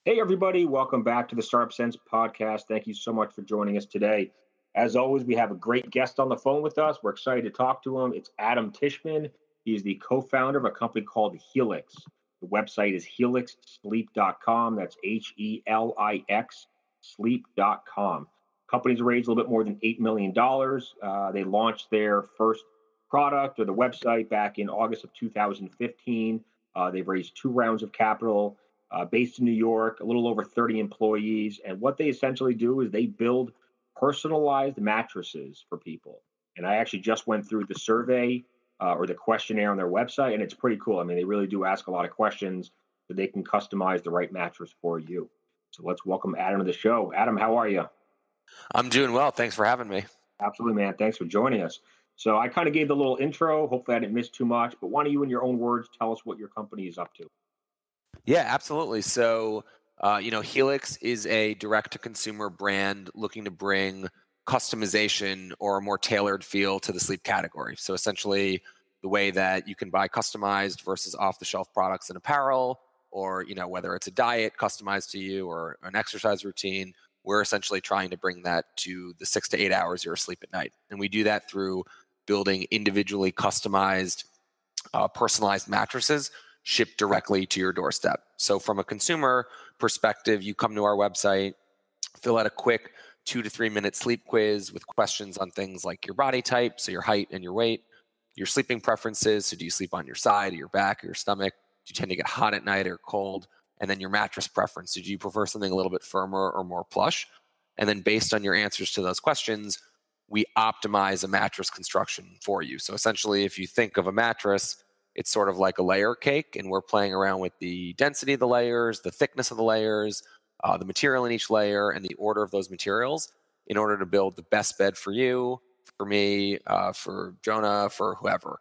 Hey, everybody. Welcome back to the Startup Sense podcast. Thank you so much for joining us today. As always, we have a great guest on the phone with us. We're excited to talk to him. It's Adam Tishman. He's the co-founder of a company called Helix. The website is helixsleep.com. That's Helix sleep.com. Company's raised a little bit more than $8 million. They launched their first product or the website back in August of 2015. They've raised 2 rounds of capital. Based in New York, a little over 30 employees. And what they essentially do is they build personalized mattresses for people. And I actually just went through the survey or the questionnaire on their website, and it's pretty cool. I mean, they really do ask a lot of questions so they can customize the right mattress for you. So let's welcome Adam to the show. Adam, how are you? I'm doing well. Thanks for having me. Absolutely, man. Thanks for joining us. So I kind of gave the little intro. Hopefully I didn't miss too much, but why don't you, in your own words, tell us what your company is up to? Yeah, absolutely. So, Helix is a direct-to-consumer brand looking to bring customization or a more tailored feel to the sleep category. So essentially, the way that you can buy customized versus off-the-shelf products and apparel, or whether it's a diet customized to you or an exercise routine, we're essentially trying to bring that to the 6 to 8 hours you're asleep at night. And we do that through building individually customized, personalized mattresses shipped directly to your doorstep. So from a consumer perspective, you come to our website, fill out a quick 2 to 3 minute sleep quiz with questions on things like your body type, so your height and your weight, your sleeping preferences, so do you sleep on your side or your back or your stomach, do you tend to get hot at night or cold, and then your mattress preference, so do you prefer something a little bit firmer or more plush? And then based on your answers to those questions, we optimize a mattress construction for you. So essentially, if you think of a mattress, it's sort of like a layer cake, and we're playing around with the density of the layers, the thickness of the layers, the material in each layer, and the order of those materials in order to build the best bed for you, for me, for Jonah, for whoever.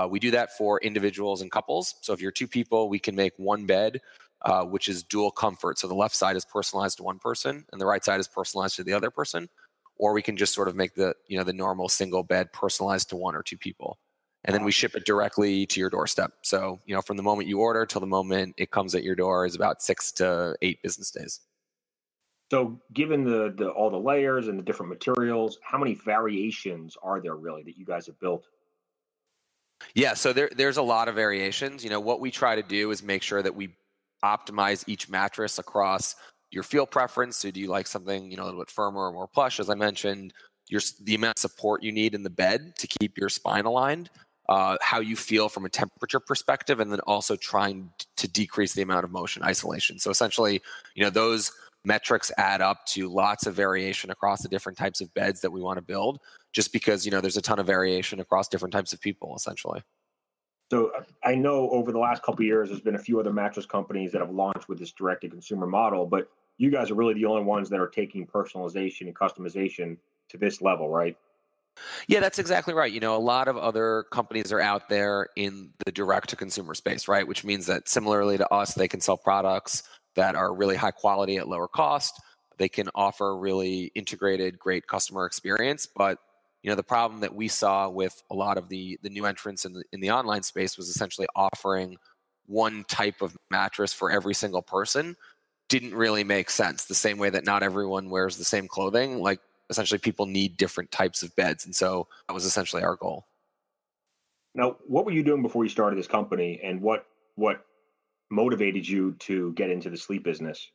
We do that for individuals and couples. So if you're 2 people, we can make one bed, which is dual comfort. So the left side is personalized to one person, and the right side is personalized to the other person. Or we can just sort of make the normal single bed personalized to 1 or 2 people. And then we ship it directly to your doorstep. So, from the moment you order till the moment it comes at your door is about 6 to 8 business days. So given the all the layers and the different materials, how many variations are there really that you guys have built? Yeah, so there's a lot of variations. What we try to do is make sure that we optimize each mattress across your feel preference. So do you like something, a little bit firmer or more plush, as I mentioned, the amount of support you need in the bed to keep your spine aligned, how you feel from a temperature perspective, and then also trying to decrease the amount of motion isolation. So essentially, those metrics add up to lots of variation across the different types of beds that we want to build, just because, there's a ton of variation across different types of people, essentially. So I know over the last couple of years, there's been a few other mattress companies that have launched with this direct-to-consumer model, but you guys are really the only ones that are taking personalization and customization to this level, right? Yeah, that's exactly right. A lot of other companies are out there in the direct-to-consumer space, right? Which means that similarly to us, they can sell products that are really high quality at lower cost. They can offer really integrated, great customer experience. But the problem that we saw with a lot of the new entrants in the online space was essentially offering one type of mattress for every single person. Didn't really make sense. The same way that not everyone wears the same clothing, like essentially people need different types of beds. And so that was essentially our goal. Now, what were you doing before you started this company, and what motivated you to get into the sleep business?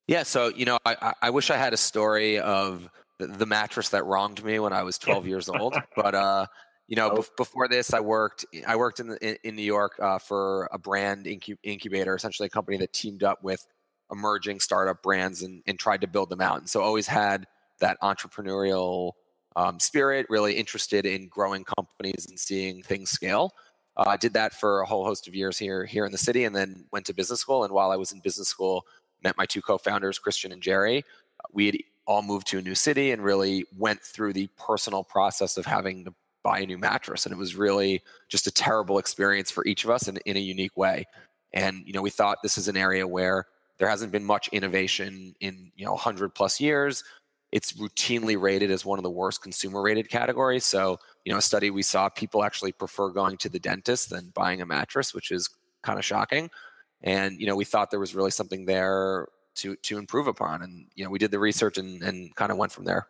Yeah, so I wish I had a story of the mattress that wronged me when I was 12 years old. But before this, I worked in New York for a brand incubator, essentially a company that teamed up with emerging startup brands and tried to build them out. And so always had that entrepreneurial spirit, really interested in growing companies and seeing things scale. I did that for a whole host of years here in the city, and then went to business school. And while I was in business school, met my 2 co-founders, Christian and Jerry. We had all moved to a new city and really went through the personal process of having to buy a new mattress. And it was really just a terrible experience for each of us in a unique way. And, we thought this is an area where there hasn't been much innovation in, 100 plus years. It's routinely rated as one of the worst consumer rated categories. So, a study we saw, people actually prefer going to the dentist than buying a mattress, which is kind of shocking. And, we thought there was really something there to improve upon. And, we did the research and kind of went from there.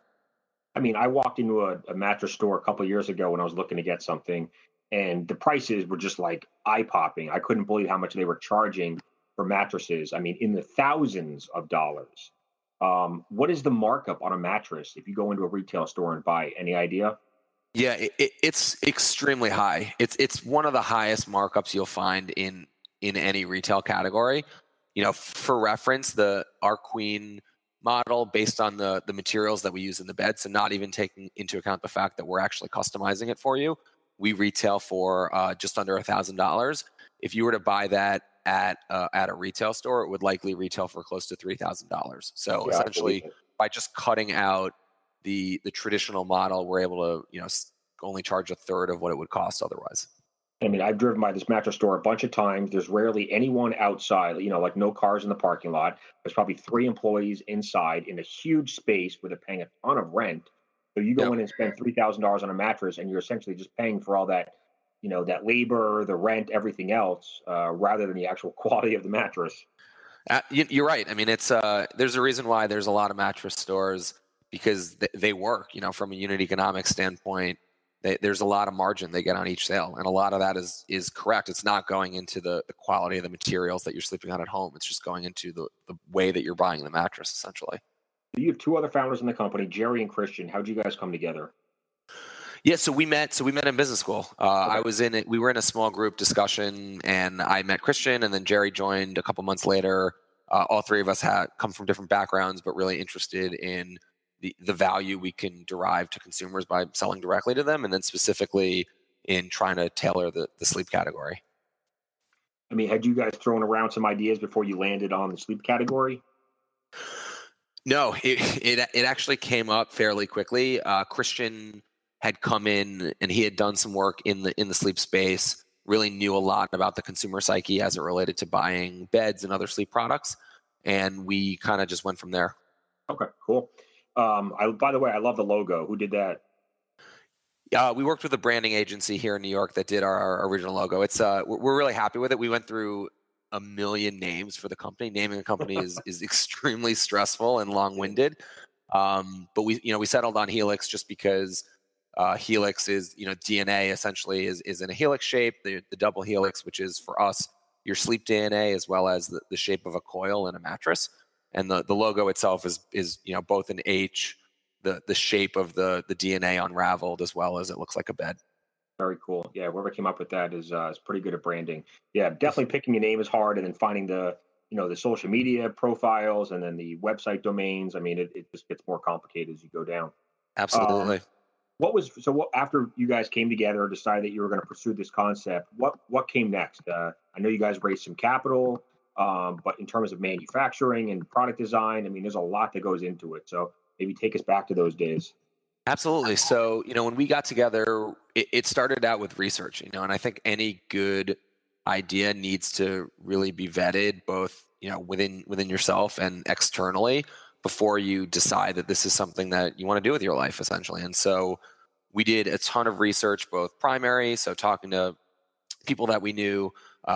I mean, I walked into a mattress store a couple of years ago when I was looking to get something, and the prices were just like eye popping. I couldn't believe how much they were charging for mattresses. I mean, in the thousands of dollars. What is the markup on a mattress if you go into a retail store and buy? Any idea? Yeah, it's extremely high. It's one of the highest markups you'll find in any retail category. For reference, our Queen model, based on the materials that we use in the bed, so not even taking into account the fact that we're actually customizing it for you, we retail for just under $1,000. If you were to buy that at a retail store, it would likely retail for close to $3,000. So Yeah, essentially, by just cutting out the traditional model, we're able to only charge a third of what it would cost otherwise. I mean, I've driven by this mattress store a bunch of times. There's rarely anyone outside, like no cars in the parking lot. There's probably 3 employees inside in a huge space where they're paying a ton of rent. So you go in and spend $3,000 on a mattress, and you're essentially just paying for all that, that labor, the rent, everything else, rather than the actual quality of the mattress. You're right. I mean, it's there's a reason why there's a lot of mattress stores, because they work. From a unit economics standpoint, there's a lot of margin they get on each sale, and a lot of that is correct. It's not going into the quality of the materials that you're sleeping on at home. It's just going into the way that you're buying the mattress, essentially. You have two other founders in the company, Jerry and Christian. How'd you guys come together? Yeah, so we met in business school. I was in it. We were in a small group discussion, and I met Christian, and then Jerry joined a couple months later. All three of us had come from different backgrounds, but really interested in the value we can derive to consumers by selling directly to them, and then specifically in trying to tailor the sleep category. I mean, had you guys thrown around some ideas before you landed on the sleep category? No, it actually came up fairly quickly. Christian had come in and he had done some work in the sleep space, really knew a lot about the consumer psyche as it related to buying beds and other sleep products. And we kind of just went from there. Okay, cool. By the way, I love the logo. Who did that? We worked with a branding agency here in New York that did our original logo. It's we're really happy with it. We went through a million names for the company. Naming a company is extremely stressful and long-winded. But we settled on Helix just because Helix is, DNA essentially is in a helix shape, the double helix, which is for us your sleep DNA as well as the shape of a coil in a mattress. And the logo itself is both an H, the shape of the DNA unraveled, as well as it looks like a bed. Very cool. Yeah, whoever came up with that is pretty good at branding. Yeah, definitely picking a name is hard, and then finding the social media profiles and then the website domains. I mean, it just gets more complicated as you go down. Absolutely. What after you guys came together or decided that you were going to pursue this concept? What came next? I know you guys raised some capital, but in terms of manufacturing and product design, I mean, there's a lot that goes into it. So maybe take us back to those days. Absolutely. So, when we got together, it started out with research, and I think any good idea needs to really be vetted both, within yourself and externally before you decide that this is something that you want to do with your life, essentially. And so we did a ton of research, both primary, so talking to people that we knew,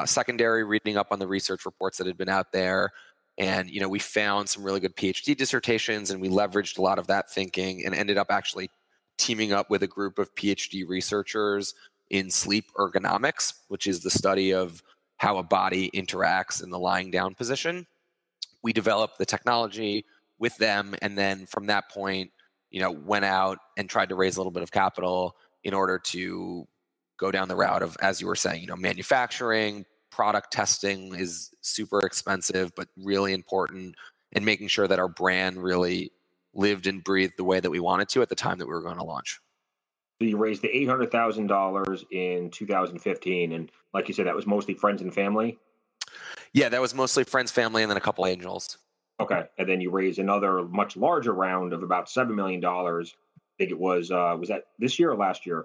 secondary, reading up on the research reports that had been out there. And, we found some really good PhD dissertations, and we leveraged a lot of that thinking and ended up actually teaming up with a group of PhD researchers in sleep ergonomics, which is the study of how a body interacts in the lying down position. We developed the technology with them, and then from that point, went out and tried to raise a little bit of capital in order to go down the route of, as you were saying, manufacturing. Product testing is super expensive, but really important, and making sure that our brand really lived and breathed the way that we wanted to at the time that we were going to launch. So you raised the $800,000 in 2015, and like you said, that was mostly friends and family. Yeah, that was mostly friends, family, and then a couple angels. Okay, and then you raised another much larger round of about $7 million. I think it was that this year or last year?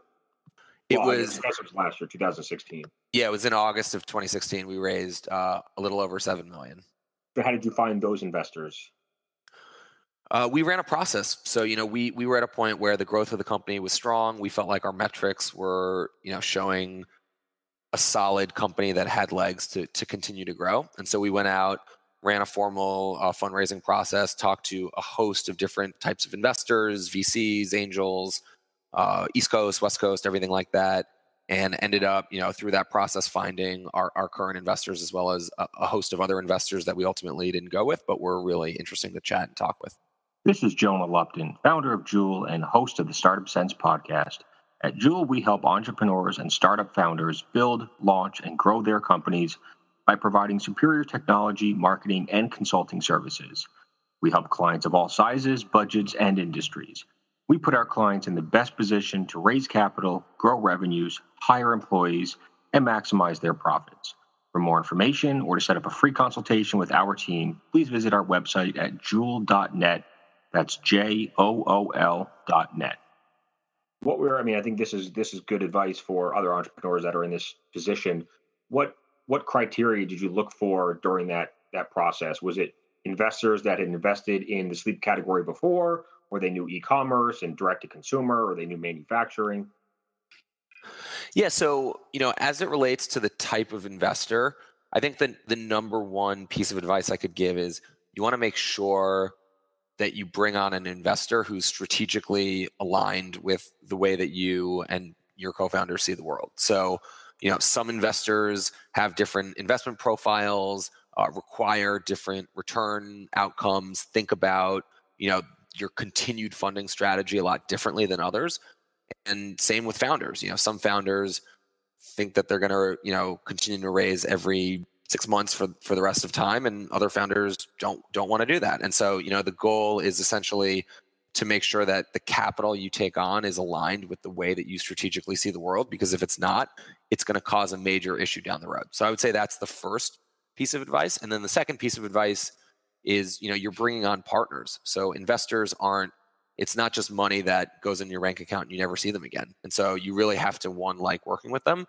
It I was guess it was last year, 2016. Yeah, it was in August of 2016. We raised a little over $7 million. So how did you find those investors? We ran a process. So, we were at a point where the growth of the company was strong. We felt like our metrics were, showing a solid company that had legs to continue to grow. And so we went out, ran a formal fundraising process, talked to a host of different types of investors, VCs, angels, East Coast, West Coast, everything like that, and ended up, through that process, finding our current investors as well as a host of other investors that we ultimately didn't go with, but were really interesting to chat and talk with. This is Jonah Lupton, founder of Jewel and host of the Startup Sense podcast. At Jewel, we help entrepreneurs and startup founders build, launch, and grow their companies by providing superior technology, marketing, and consulting services. We help clients of all sizes, budgets, and industries. We put our clients in the best position to raise capital, grow revenues, hire employees, and maximize their profits. For more information or to set up a free consultation with our team, please visit our website at jool.net. That's JOOL.net. I think this is good advice for other entrepreneurs that are in this position. What criteria did you look for during that process? Was it investors that had invested in the sleep category before, or they knew e-commerce and direct to consumer, or they knew manufacturing? Yeah, so as it relates to the type of investor, I think the number one piece of advice I could give is you want to make sure that you bring on an investor who's strategically aligned with the way that you and your co-founders see the world. So, some investors have different investment profiles, require different return outcomes, think about, your continued funding strategy a lot differently than others. And same with founders. Some founders think that they're going to, continue to raise every 6 months for the rest of time, and other founders don't want to do that. And so, the goal is essentially to make sure that the capital you take on is aligned with the way that you strategically see the world, because if it's not, it's going to cause a major issue down the road. So I would say that's the first piece of advice. And then the second piece of advice is, you're bringing on partners. So investors it's not just money that goes in your bank account and you never see them again. And so you really have to, one, like working with them,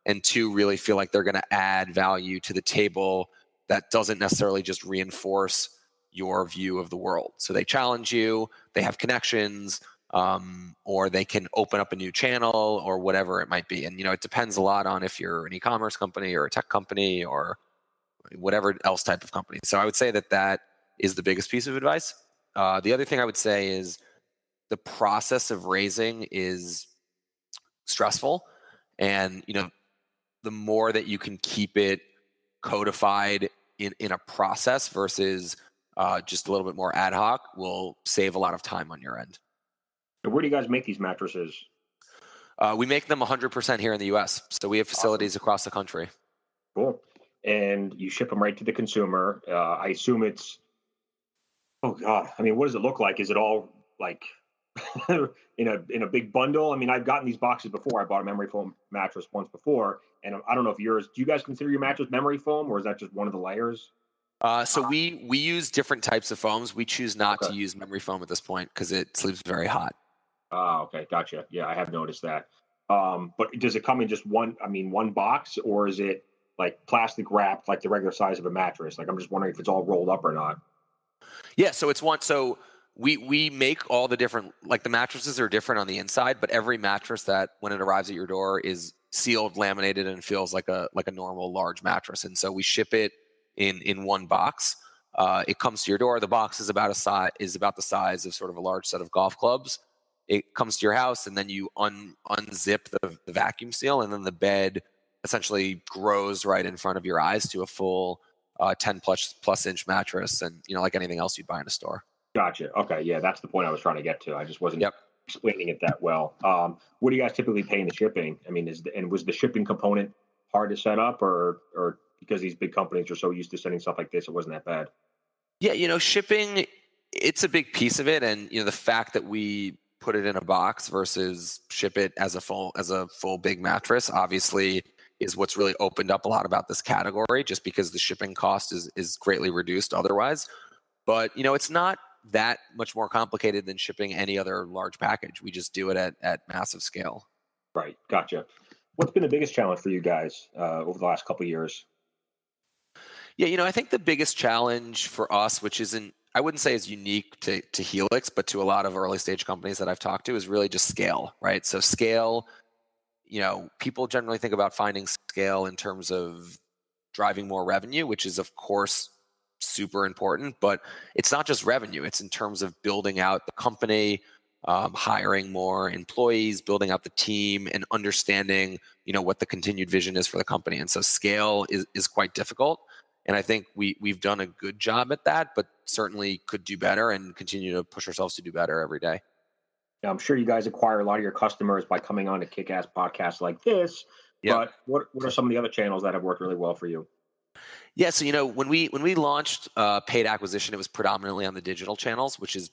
and two, really feel like they're going to add value to the table that doesn't necessarily just reinforce your view of the world. So they challenge you, they have connections, or they can open up a new channel or whatever it might be. And, it depends a lot on if you're an e-commerce company or a tech company or whatever else type of company. So I would say that is the biggest piece of advice. The other thing I would say is the process of raising is stressful. And, the more that you can keep it codified in a process versus just a little bit more ad hoc will save a lot of time on your end. Where do you guys make these mattresses? We make them 100% here in the U.S. So we have facilities across the country. Cool. And you ship them right to the consumer. I assume it's, what does it look like? Is it all like in a big bundle? I've gotten these boxes before. I bought a memory foam mattress once before, and I don't know if yours. Do you guys consider your mattress memory foam, or is that just one of the layers? So we use different types of foams. We choose not to use memory foam at this point because it sleeps very hot. Okay, gotcha. Yeah, I have noticed that. But does it come in just one box, or is it like plastic wrapped, like the regular size of a mattress? Like, I'm just wondering if it's all rolled up or not. Yeah, so it's one. So we make all the different, like the mattresses are different on the inside, but every mattress that when it arrives at your door is sealed, laminated, and feels like a normal large mattress. And so we ship it in one box. It comes to your door. The box is about the size of sort of a large set of golf clubs. It comes to your house, and then you unzip the vacuum seal, and then the bed essentially grows right in front of your eyes to a full 10 plus inch mattress, and like anything else you'd buy in a store. Gotcha. Okay. Yeah, that's the point I was trying to get to. I just wasn't explaining it that well. What do you guys typically pay in the shipping? Was the shipping component hard to set up, or because these big companies are so used to sending stuff like this, it wasn't that bad? Yeah, shipping, it's a big piece of it, and the fact that we put it in a box versus ship it as a full big mattress obviously is what's really opened up a lot about this category, just because the shipping cost is greatly reduced otherwise. But it's not that much more complicated than shipping any other large package. We just do it at massive scale. Right. Gotcha. What's been the biggest challenge for you guys over the last couple of years? Yeah, I think the biggest challenge for us, which I wouldn't say is unique to Helix, but to a lot of early stage companies that I've talked to, is really just scale, right? So scale people generally think about finding scale in terms of driving more revenue, which is of course super important, but it's not just revenue. It's in terms of building out the company, hiring more employees, building out the team, and understanding, what the continued vision is for the company. And so scale is quite difficult. And I think we've done a good job at that, but certainly could do better and continue to push ourselves to do better every day. Now, I'm sure you guys acquire a lot of your customers by coming on to kick-ass podcasts like this, Yep. but what are some of the other channels that have worked really well for you? Yeah, so when we launched paid acquisition, it was predominantly on the digital channels, which is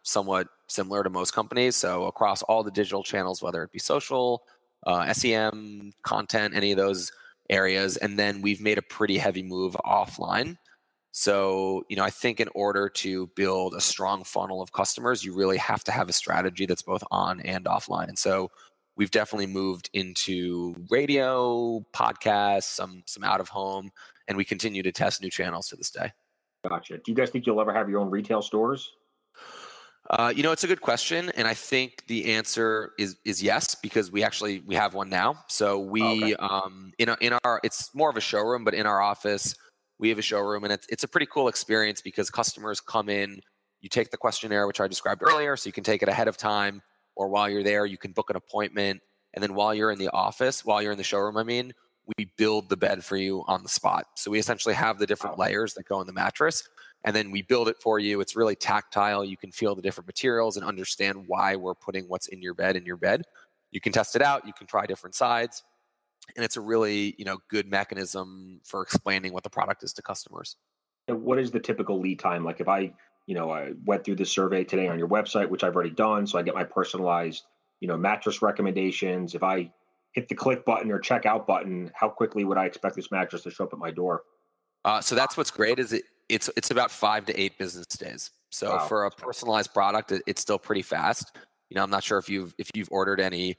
somewhat similar to most companies. So across all the digital channels, whether it be social, SEM, content, any of those areas, and then we've made a pretty heavy move offline. So I think in order to build a strong funnel of customers, you really have to have a strategy that's both on and offline. And so we've definitely moved into radio, podcasts, some out of home, and we continue to test new channels to this day. Gotcha. Do you guys think you'll ever have your own retail stores? It's a good question, and I think the answer is yes, because we have one now. So we in our it's more of a showroom, but in our office we have a showroom, and it's a pretty cool experience because customers come in. You take the questionnaire, which I described earlier, so you can take it ahead of time, or while you're there, you can book an appointment, and then while you're in the showroom, we build the bed for you on the spot. So we essentially have the different layers that go in the mattress, and then we build it for you. It's really tactile. You can feel the different materials and understand why we're putting what's in your bed. You can test it out. You can try different sides, and it's a really good mechanism for explaining what the product is to customers. And what is the typical lead time? Like if I went through this survey today on your website, which I've already done, so I get my personalized mattress recommendations. If I hit the click button or checkout button, how quickly would I expect this mattress to show up at my door? So that's what's great is it's about 5 to 8 business days. So for a personalized product, it's still pretty fast. I'm not sure if you've ordered any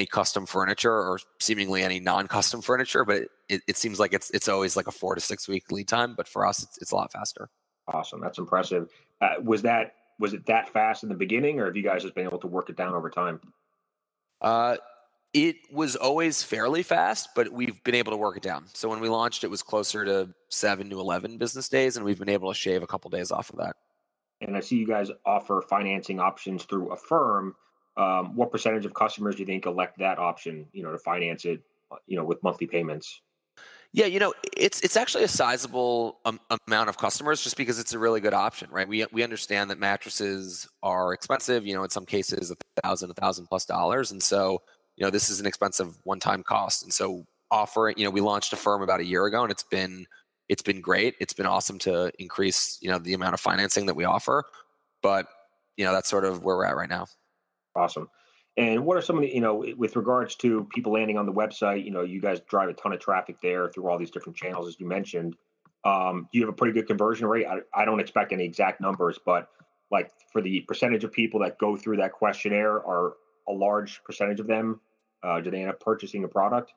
custom furniture or seemingly any non-custom furniture, but it seems like it's always like a 4 to 6 week lead time. But for us, it's a lot faster. Awesome, that's impressive. Was it that fast in the beginning, or have you guys just been able to work it down over time? It was always fairly fast, but we've been able to work it down. So when we launched, it was closer to 7 to 11 business days, and we've been able to shave a couple days off of that. And I see you guys offer financing options through Affirm. What percentage of customers do you think elect that option, to finance it, with monthly payments? Yeah, it's actually a sizable amount of customers just because it's a really good option, right? We understand that mattresses are expensive, in some cases $1,000+ and so this is an expensive one-time cost. And so we launched Affirm about a year ago, and it's been great. It's been awesome to increase, the amount of financing that we offer. But, that's sort of where we're at right now. Awesome. And what are some of the, with regards to people landing on the website, you guys drive a ton of traffic there through all these different channels, as you mentioned. Do you have a pretty good conversion rate? I don't expect any exact numbers, but like for the percentage of people that go through that questionnaire, are a large percentage of them, do they end up purchasing a product?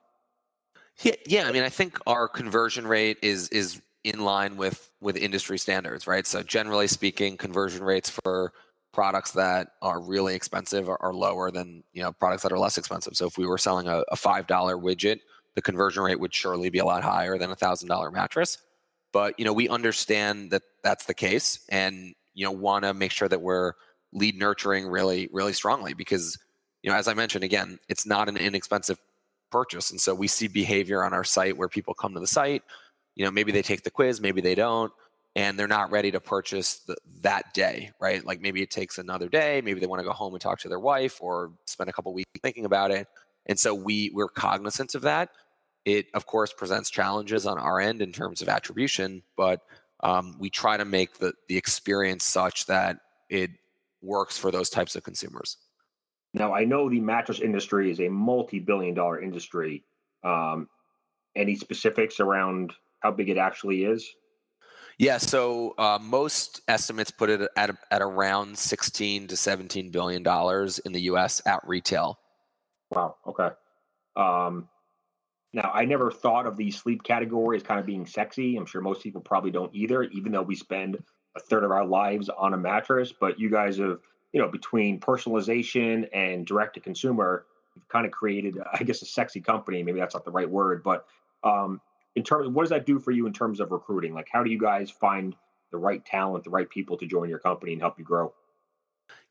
Yeah. I think our conversion rate is in line with industry standards, right? So generally speaking, conversion rates for products that are really expensive are lower than products that are less expensive. So if we were selling a $5 widget, the conversion rate would surely be a lot higher than a $1,000 mattress. But we understand that that's the case, and want to make sure that we're lead nurturing really, really strongly because as I mentioned, again, it's not an inexpensive purchase. And so we see behavior on our site where people come to the site, maybe they take the quiz, maybe they don't, and they're not ready to purchase that day, right? Like maybe it takes another day, maybe they want to go home and talk to their wife or spend a couple weeks thinking about it. And so we're cognizant of that. It, of course, presents challenges on our end in terms of attribution, but we try to make the experience such that it works for those types of consumers. Now, I know the mattress industry is a multi-billion-dollar industry. Any specifics around how big it actually is? Yeah, so most estimates put it at around $16 to $17 billion in the U.S. at retail. Wow. Okay. Now, I never thought of the sleep category as kind of being sexy. I'm sure most people probably don't either, even though we spend a third of our lives on a mattress. But you guys have, between personalization and direct to consumer, you've kind of created, I guess, a sexy company. Maybe that's not the right word, but in terms of what does that do for you in terms of recruiting? Like, how do you guys find the right talent, the right people to join your company and help you grow?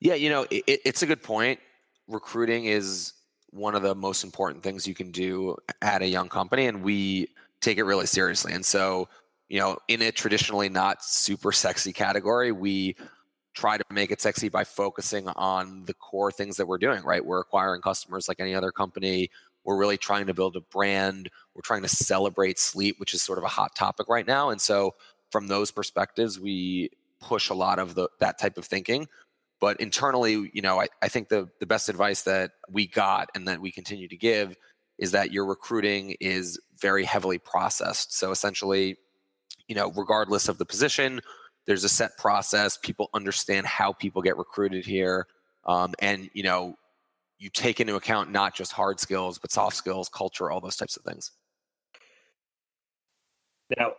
Yeah, it's a good point. Recruiting is one of the most important things you can do at a young company, and we take it really seriously. And so, in a traditionally not super sexy category, we try to make it sexy by focusing on the core things that we're doing, right? We're acquiring customers like any other company. We're really trying to build a brand. We're trying to celebrate sleep, which is sort of a hot topic right now. And so from those perspectives, we push a lot of that type of thinking. But internally, I think the best advice that we got and that we continue to give is that your recruiting is very heavily processed. So essentially, regardless of the position, there's a set process. People understand how people get recruited here. And, you take into account not just hard skills, but soft skills, culture, all those types of things. Now,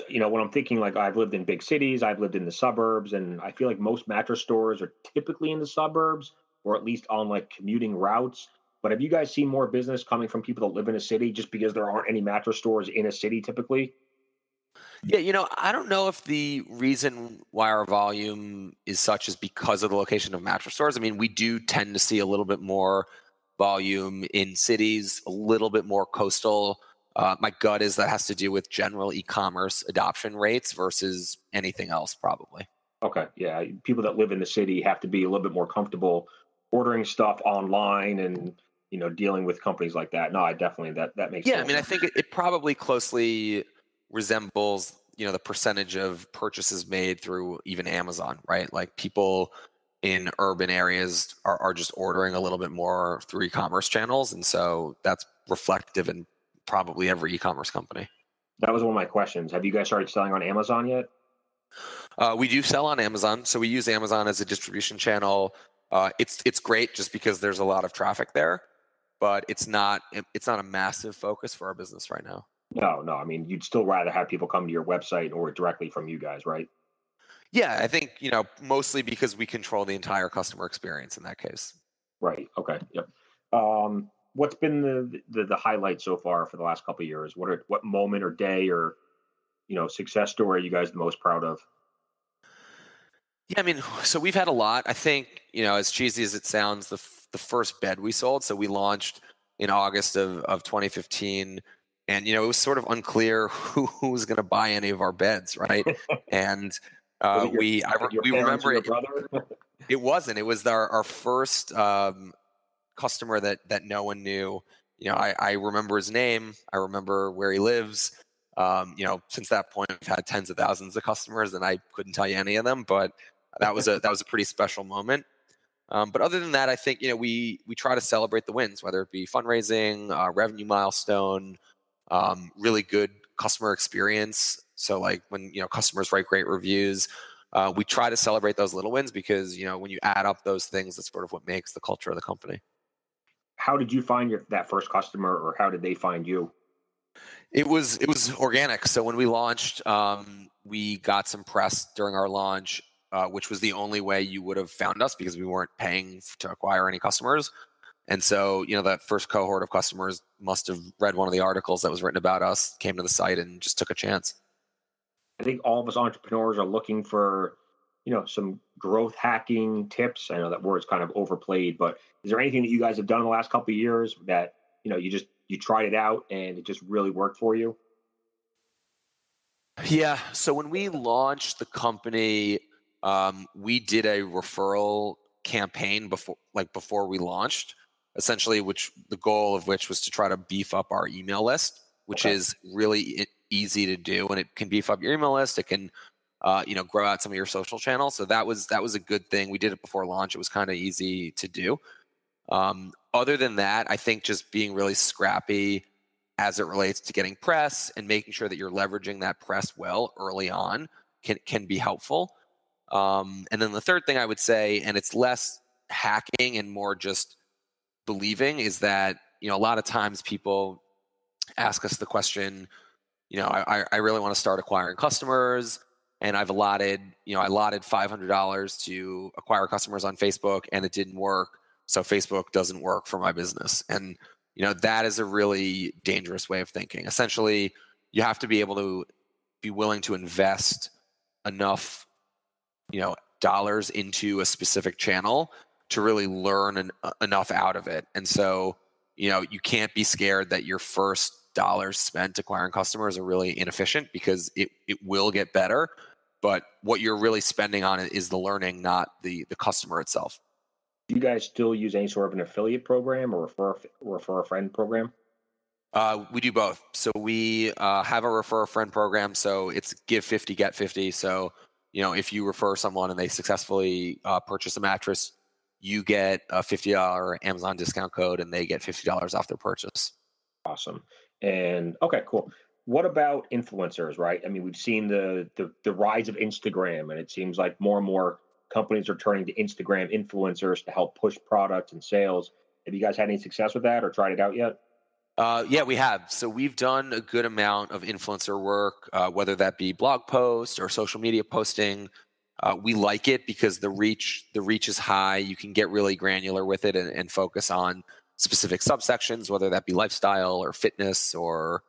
when I'm thinking like I've lived in big cities, I've lived in the suburbs, and I feel like most mattress stores are typically in the suburbs or at least on like commuting routes. But have you guys seen more business coming from people that live in a city just because there aren't any mattress stores in a city typically? Yeah, I don't know if the reason why our volume is such is because of the location of mattress stores. I mean, we do tend to see a little bit more volume in cities, a little bit more coastal. My gut is that has to do with general e-commerce adoption rates versus anything else, probably. Okay, yeah. People that live in the city have to be a little bit more comfortable ordering stuff online and dealing with companies like that. No, I definitely that makes Yeah, I sense. mean, I think it probably closely resembles, the percentage of purchases made through even Amazon, right? Like people in urban areas are just ordering a little bit more through e-commerce channels. And so that's reflective in probably every e-commerce company. That was one of my questions. Have you guys started selling on Amazon yet? We do sell on Amazon. So we use Amazon as a distribution channel. It's great just because there's a lot of traffic there, but it's not a massive focus for our business right now. No, no. I mean, you'd still rather have people come to your website or directly from you guys, right? Yeah, I think, mostly because we control the entire customer experience in that case. Right. Okay. Yep. What's been the highlight so far for the last couple of years? What moment or day or success story are you guys the most proud of? Yeah, I mean, so we've had a lot. I think, as cheesy as it sounds, the first bed we sold, so we launched in August of 2015, and it was sort of unclear who was going to buy any of our beds, right? And Was it your we parents remember or your it. brother? It wasn't. It was our first customer that no one knew. I remember his name. I remember where he lives. Since that point, we've had tens of thousands of customers, and I couldn't tell you any of them, but that was a pretty special moment. But other than that, I think we try to celebrate the wins, whether it be fundraising, revenue milestone, really good customer experience. So like when customers write great reviews, we try to celebrate those little wins because when you add up those things, that's sort of what makes the culture of the company. How did you find that first customer, or how did they find you? It was organic. So when we launched, we got some press during our launch, which was the only way you would have found us because we weren't paying to acquire any customers. And so, that first cohort of customers must have read one of the articles that was written about us, came to the site, and just took a chance. I think all of us entrepreneurs are looking for, some growth hacking tips. I know that word's kind of overplayed, but is there anything that you guys have done in the last couple of years that, you tried it out and it just really worked for you? Yeah. So when we launched the company, we did a referral campaign before we launched, essentially, which the goal of which was to try to beef up our email list, which is really easy to do, and it can beef up your email list. It can, grow out some of your social channels. So that was a good thing. We did it before launch. It was kind of easy to do. Other than that, I think just being really scrappy as it relates to getting press and making sure that you're leveraging that press well early on can be helpful. And then the third thing I would say, and it's less hacking and more just believing, is that a lot of times people ask us the question, I really want to start acquiring customers, and I allotted $500 to acquire customers on Facebook, and it didn't work. so Facebook doesn't work for my business. And that is a really dangerous way of thinking. Essentially, you have to be able to be willing to invest enough dollars into a specific channel to really learn enough out of it. And so you can't be scared that your first dollars spent acquiring customers are really inefficient, because it will get better, but what you're really spending on it is the learning, not the customer itself. Do you guys still use any sort of an affiliate program or refer a friend program? We do both. So we have a refer a friend program. So it's give 50, get 50. So, if you refer someone and they successfully purchase a mattress, you get a $50 Amazon discount code and they get $50 off their purchase. Awesome. And okay, cool. What about influencers, right? I mean, we've seen the rise of Instagram, and it seems like more and more companies are turning to Instagram influencers to help push products and sales. Have you guys had any success with that or tried it out yet? Yeah, we have. So we've done a good amount of influencer work, whether that be blog posts or social media posting. We like it because the reach is high. You can get really granular with it and focus on specific subsections, whether that be lifestyle or fitness or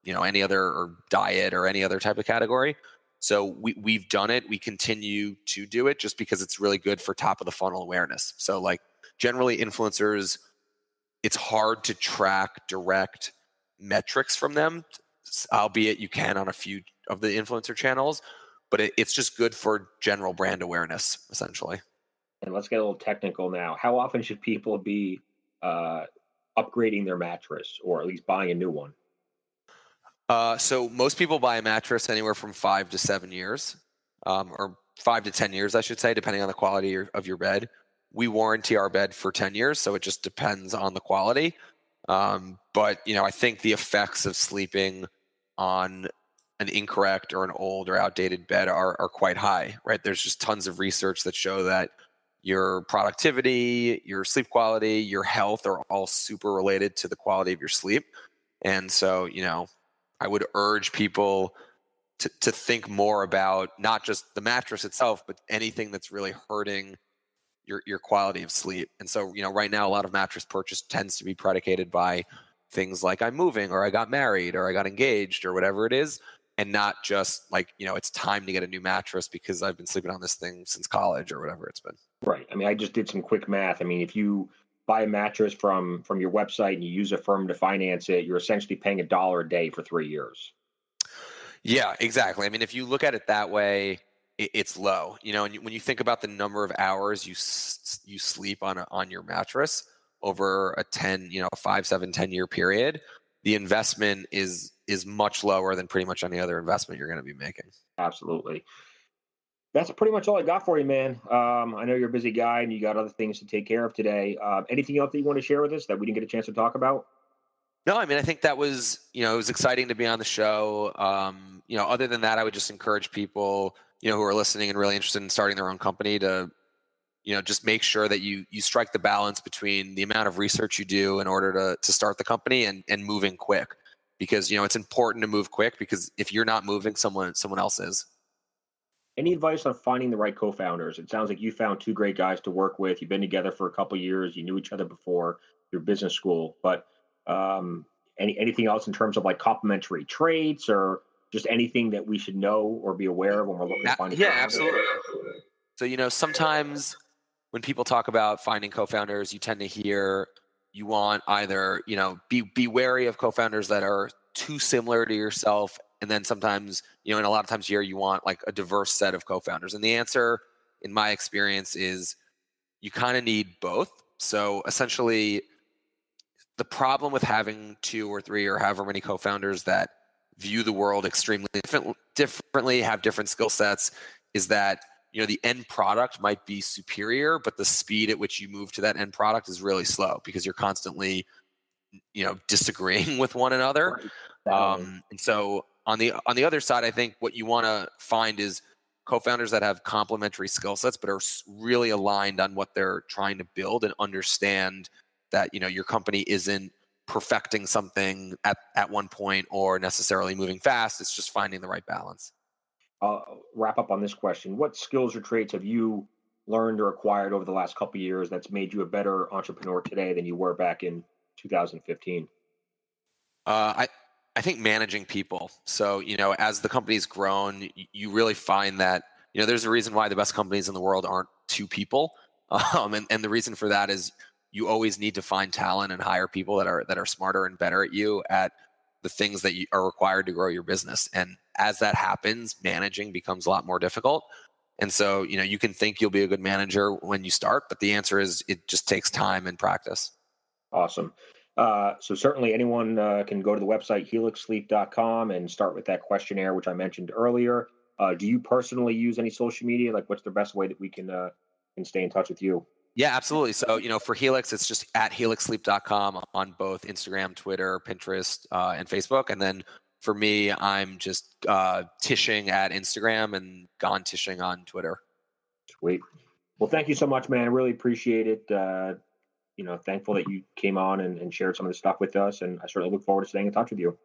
any other, or diet or any other type of category. So we've done it. We continue to do it just because it's really good for top of the funnel awareness. So like generally influencers, it's hard to track direct metrics from them, albeit you can on a few of the influencer channels, but it's just good for general brand awareness, essentially. And let's get a little technical now. How often should people be upgrading their mattress, or at least buying a new one? So most people buy a mattress anywhere from 5 to 7 years, or 5 to 10 years, I should say, depending on the quality of your bed. We warranty our bed for 10 years, so it just depends on the quality. But I think the effects of sleeping on an incorrect or an old or outdated bed are quite high, right? There's just tons of research that show that your productivity, your sleep quality, your health are all super related to the quality of your sleep. And so, I would urge people to think more about not just the mattress itself, but anything that's really hurting your quality of sleep. And so, right now, a lot of mattress purchase tends to be predicated by things like I'm moving, or I got married, or I got engaged, or whatever it is, and not just like, it's time to get a new mattress because I've been sleeping on this thing since college or whatever it's been. Right. I mean, I just did some quick math. I mean, if you buy a mattress from your website and you use a firm to finance it, you're essentially paying $1 a day for 3 years. Yeah, exactly. I mean, if you look at it that way, it's low. And when you think about the number of hours you sleep on your mattress over a 5, 7, 10-year period, the investment is much lower than pretty much any other investment you're going to be making. Absolutely. That's pretty much all I got for you, man. I know you're a busy guy and you got other things to take care of today. Anything else that you want to share with us that we didn't get a chance to talk about? No, I mean, I think that was, it was exciting to be on the show. Other than that, I would just encourage people, who are listening and really interested in starting their own company to, just make sure that you strike the balance between the amount of research you do in order to start the company and moving quick, because, it's important to move quick, because if you're not moving, someone else is. Any advice on finding the right co-founders? It sounds like you found two great guys to work with. You've been together for a couple of years. You knew each other before your business school, but anything else in terms of like complementary traits, or just anything that we should know or be aware of when we're looking to find a co-founder? Absolutely. So, sometimes when people talk about finding co-founders, you tend to hear you want either, be wary of co-founders that are too similar to yourself. And then sometimes, and a lot of times here, you want like a diverse set of co-founders. And the answer, in my experience, is you kind of need both. So essentially, the problem with having 2 or 3 or however many co-founders that view the world extremely differently, have different skill sets, is that, the end product might be superior, but the speed at which you move to that end product is really slow because you're constantly, disagreeing with one another. And so on the other side, I think what you want to find is co-founders that have complementary skill sets, but are really aligned on what they're trying to build, and understand that, your company isn't perfecting something at one point or necessarily moving fast. It's just finding the right balance. I'll wrap up on this question. What skills or traits have you learned or acquired over the last couple of years that's made you a better entrepreneur today than you were back in 2015? I think managing people. So, as the company's grown, you really find that, there's a reason why the best companies in the world aren't two people. And the reason for that is you always need to find talent and hire people that are smarter and better at you at the things that you are required to grow your business. And as that happens, managing becomes a lot more difficult. And so, you can think you'll be a good manager when you start, but the answer is it just takes time and practice. Awesome. So certainly anyone can go to the website helixsleep.com and start with that questionnaire, which I mentioned earlier. Do you personally use any social media? Like, what's the best way that we can stay in touch with you? Yeah, absolutely. So, for Helix, it's just at helixsleep.com on both Instagram, Twitter, Pinterest, and Facebook. And then for me, I'm just Tishing at Instagram and Gone Tishing on Twitter. Sweet. Well, thank you so much, man. I really appreciate it. Thankful that you came on and shared some of the stuff with us. And I certainly look forward to staying in touch with you.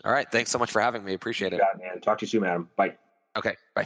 All right. Thanks so much for having me. Appreciate it. You got it, man. Talk to you soon, Adam. Bye. Okay. Bye.